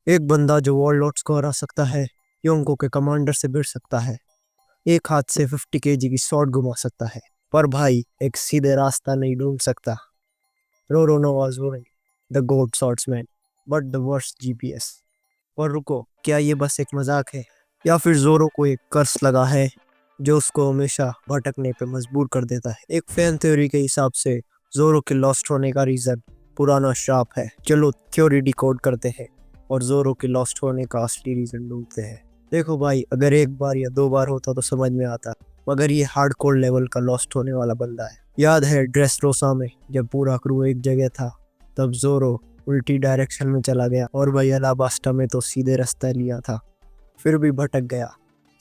एक बंदा जो वॉरलॉर्ड्स को हरा सकता है, योंको के कमांडर से भिड़ सकता है, एक हाथ से 50 केजी की शॉट घुमा सकता है, पर भाई एक सीधे रास्ता नहीं ढूंढ सकता। रोरोनो वाज द गोड सॉर्ट्समैन बट द वर्स्ट जीपीएस। पर रुको, क्या ये बस एक मजाक है या फिर जोरो को एक कर्स लगा है जो उसको हमेशा भटकने पे मजबूर कर देता है? एक फैन थ्योरी के हिसाब से जोरो के लॉस्ट होने का रीजन पुराना श्राप है। चलो थ्योरी डिकोड करते हैं और जोरो के लॉस्ट होने का असली रीजन ढूंढते हैं। देखो भाई, अगर एक बार या दो बार होता तो समझ में आता, मगर ये हार्डकोर लेवल का लॉस्ट होने वाला बंदा है। याद है ड्रेसरोसा में जब पूरा क्रू एक जगह था, तब जोरो उल्टी डायरेक्शन में चला गया और भाई अलाबास्टा में तो सीधे रास्ता लिया था, फिर भी भटक गया।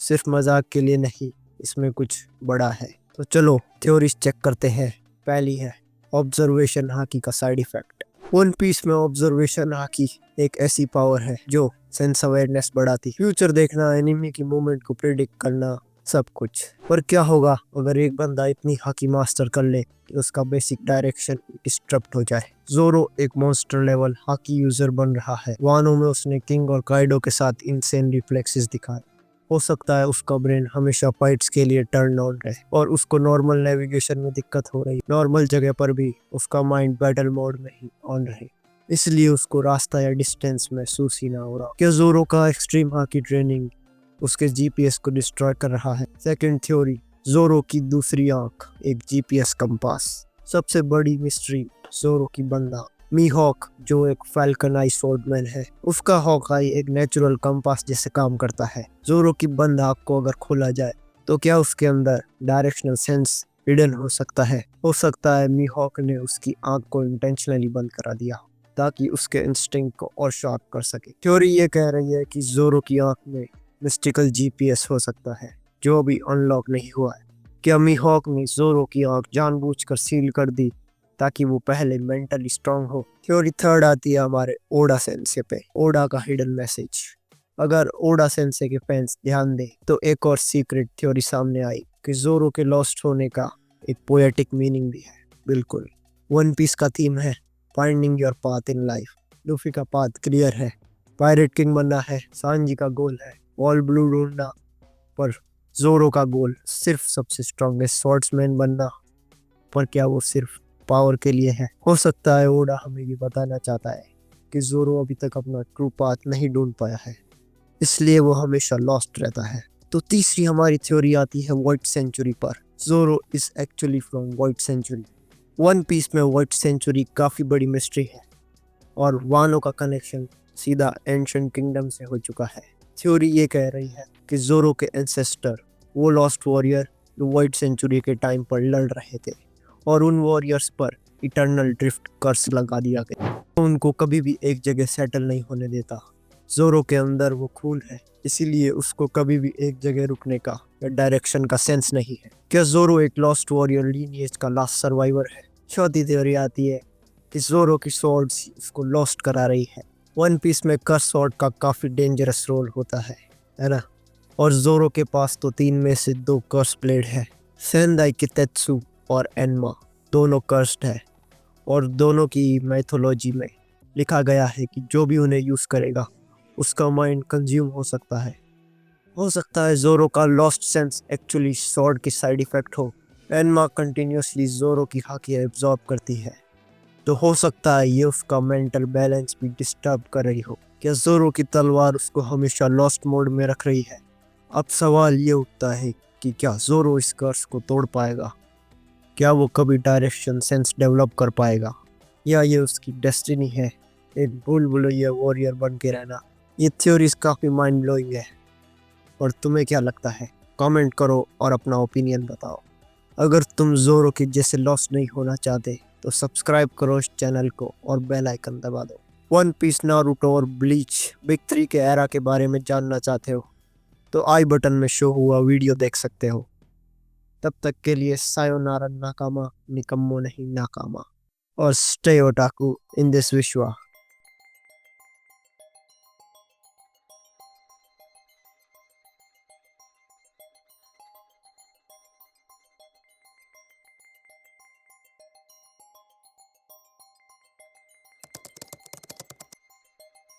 सिर्फ मजाक के लिए नहीं, इसमें कुछ बड़ा है। तो चलो थ्योरीज चेक करते हैं। पहली है ऑब्जर्वेशन हाकी का साइड इफेक्ट। वन पीस में ऑब्जर्वेशन हाकी एक ऐसी पावर है जो सेंस अवेयरनेस बढ़ाती, फ्यूचर देखना, एनिमी की मूवमेंट को प्रिडिक्ट करना, सब कुछ। पर क्या होगा अगर एक बंदा इतनी हाकी मास्टर कर ले कि उसका बेसिक डायरेक्शन डिस्टर्ब हो जाए? जोरो एक मॉन्स्टर लेवल हाकी यूजर बन रहा है। वानो में उसने किंग और काइडो के साथ इनसेन रिफ्लेक्सेस दिखाए। हो सकता है उसका ब्रेन हमेशा फाइट्स के लिए टर्न ऑन रहे और उसको नॉर्मल नेविगेशन में दिक्कत हो रही, नॉर्मल जगह पर भी उसका माइंड बैटल मोड में ही ऑन रहे, इसलिए उसको रास्ता या डिस्टेंस महसूस ही ना हो रहा। क्या जोरो का एक्सट्रीम हाकी ट्रेनिंग उसके जीपीएस को डिस्ट्रॉय कर रहा है? सेकंड थ्योरी, जोरो की दूसरी आंख एक जीपीएस कंपास। सबसे बड़ी मिस्ट्री, जोरो की बंदा मीहॉक जो एक फैल्कन आई स्वॉर्डमैन है, उसका हॉक आई एक नेचुरल कंपास जैसे काम करता है। जोरो की बंद आंख को अगर खोला जाए तो क्या उसके अंदर डायरेक्शनल सेंस हिडन हो सकता है? हो सकता है मीहॉक ने उसकी आंख को इंटेंशनली बंद करा दिया ताकि उसके इंस्टिंक्ट को और शार्प कर सके। थ्योरी ये कह रही है कि जोरो की आंख में मिस्टिकल जीपीएस हो सकता है जो अभी अनलॉक नहीं हुआ है। क्या मीहॉक ने जोरो की आंख जानबूझकर सील कर दी ताकि वो पहले मेंटली स्ट्रांग हो? थ्योरी थर्ड आती है हमारे ओडा सेंसे पे, ओडा का हिडन मैसेज। अगर ओडा सेंसे के फैंस ध्यान दें तो एक और सीक्रेट थ्योरी सामने आई कि जोरो के लॉस्ट होने का एक पोएटिक मीनिंग भी है। बिल्कुल, वन पीस का थीम है finding your path in life. Luffy का पाथ क्लियर है, पायरेट किंग बनना है, सांजी का गोल है ऑल ब्लू ढूंढना, पर जोरो का गोल सिर्फ सबसे स्ट्रॉन्गेस्ट स्वॉर्ड्समैन बनना। पर क्या वो सिर्फ पावर के लिए है? हो सकता है ओडा हमें ये बताना चाहता है कि जोरो अभी तक अपना ट्रू पाथ नहीं ढूंढ पाया है, इसलिए वो हमेशा लॉस्ट रहता है। तो तीसरी हमारी थ्योरी आती है व्हाइट सेंचुरी पर। Zoro is actually from white century. One piece में व्हाइट सेंचुरी काफी बड़ी मिस्ट्री है और वानो का कनेक्शन सीधा एंशिएंट किंगडम से हो चुका है। थ्योरी ये कह रही है कि जोरो के एंसेस्टर वो लॉस्ट वॉरियर जो व्हाइट सेंचुरी के टाइम पर लड़ रहे थे और उन वॉरियर्स पर इटर्नल ड्रिफ्ट कर्स लगा दिया गया, तो उनको कभी भी एक जगह सेटल नहीं होने देता। जोरो के अंदर वो खून है, इसीलिए उसको कभी भी एक जगह रुकने का या डायरेक्शन का सेंस नहीं है। क्या जोरो एक लॉस्ट वॉरियर लीनिएज का लास्ट सर्वाइवर है? चौथी थ्योरी आती है कि जोरो की स्वॉर्ड्स उसको लॉस्ट करा रही है। वन पीस में कर्स स्वॉर्ड का काफी डेंजरस रोल होता है ना? और जोरो के पास तो 3 में से 2 कर्स ब्लेड है। सेंदाई कितेत्सु और एनमा दोनों कर्स्ड है और दोनों की मैथोलॉजी में लिखा गया है कि जो भी उन्हें यूज करेगा उसका माइंड कंज्यूम हो सकता है। हो सकता है जोरो का लॉस्ट सेंस एक्चुअली स्वॉर्ड की साइड इफेक्ट हो। एनमा कंटिन्यूसली जोरो की हाकी एब्जॉर्ब करती है, तो हो सकता है ये उसका मेंटल बैलेंस भी डिस्टर्ब कर रही हो। क्या जोरो की तलवार उसको हमेशा लॉस्ट मोड में रख रही है? अब सवाल ये उठता है कि क्या जोरो इस कर्स को तोड़ पाएगा? क्या वो कभी डायरेक्शन सेंस डेवलप कर पाएगा, या ये उसकी डेस्टिनी है एक भूल भुलैया वॉरियर बन के रहना? ये थ्योरीज काफ़ी माइंड ब्लोइंग है, और तुम्हें क्या लगता है? कमेंट करो और अपना ओपिनियन बताओ। अगर तुम जोरो के जैसे लॉस्ट नहीं होना चाहते तो सब्सक्राइब करो इस चैनल को और बेल आइकन दबा दो। वन पीस, नारुतो और ब्लीच बिग 3 के एरा के बारे में जानना चाहते हो तो आई बटन में शो हुआ वीडियो देख सकते हो। तब तक के लिए सायोनारा नाकामा, निकम्मो नहीं नाकामा, और स्टे ओटाकू इन दिस विश्वा।